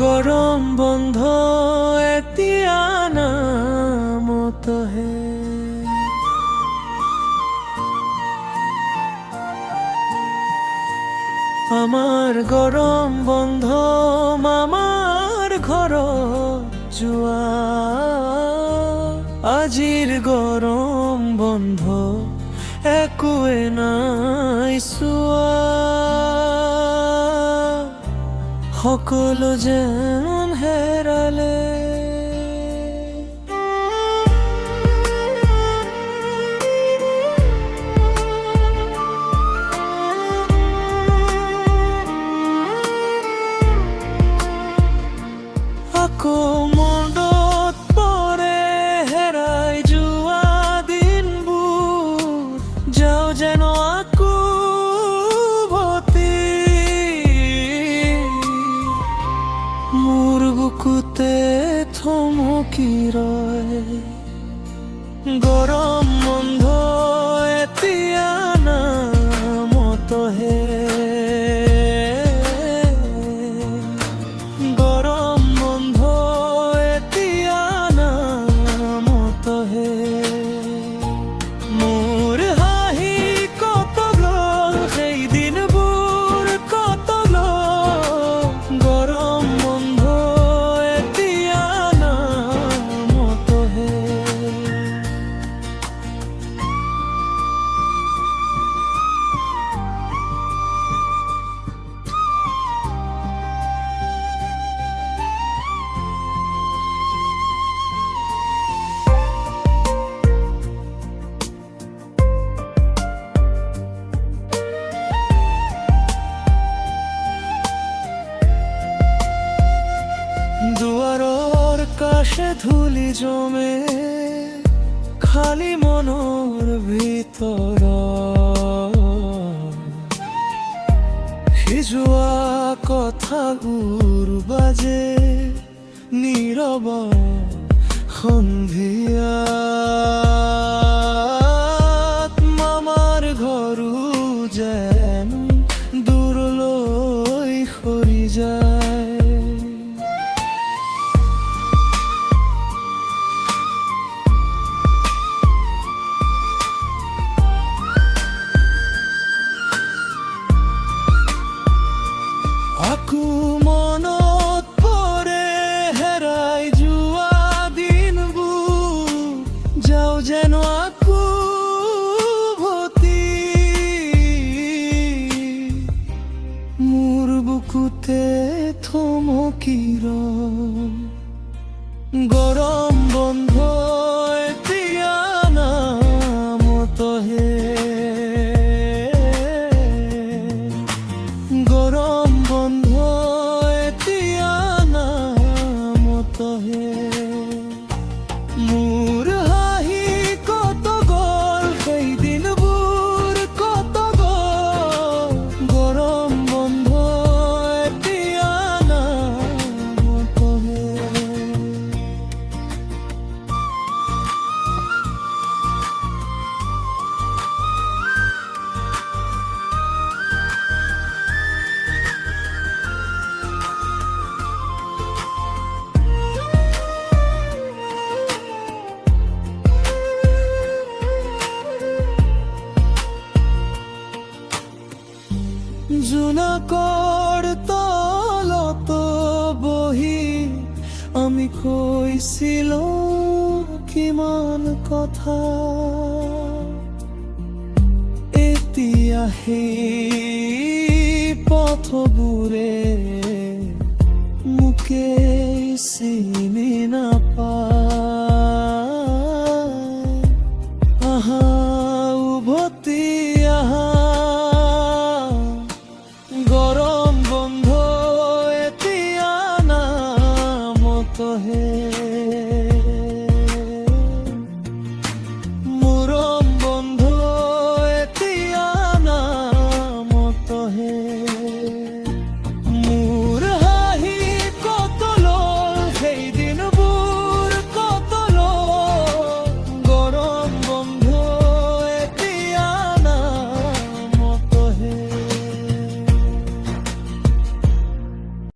গরম বন্ধ এতিয়া নামত হে আমার গরম বন্ধ মামার ঘর যোৱা আজিৰ গরম বন্ধ একোৱে নাই চোৱা সকলো যেন হেৰালে আকৌ মনত পৰে হেৰাই যোৱা দিনবোৰ যাওঁ যেন আকৌ মোৰ বুকুতে থমকি ৰয় গৰম বন্ধ এতিয়া নামত হে গৰম বন্ধ এতিয়া নামত হে মোৰ হাঁহি কত গ'ল সেই দিনবোৰ কত গ'ল গৰম বন্ধ এতিয়া নামত হে দুয়াৰৰ কাষে ধূলি জমে খালি মনৰ ভিতৰত সিজোৱা কথাবোৰ বাজে নীৰৱ সন্ধিয়াত মামাৰ ঘৰো যেন দূৰলৈ সৰি যায় আকৌ মনত পৰে হেৰাই যোৱা দিনবোৰ যাওঁ যেন আকৌ উভতি মোৰ বুকুতে থমকি ৰয় গৰম বন্ধ এতিয়া নামত হে গৰম বন্ধ এতিয়া নামত হে মোৰ হাঁহি কত গ'ল সেই দিনবোৰ কত গ'ল গৰম বন্ধ এতিয়া নামত হে জোনাকৰ তলত বহি আমি কৈছিলো কিমান কথা এতিয়া সেই পথবোৰে মোকে চিনি নাপায় আহা উভতি আহা গরম বন্ধ এতিয়া নামত হে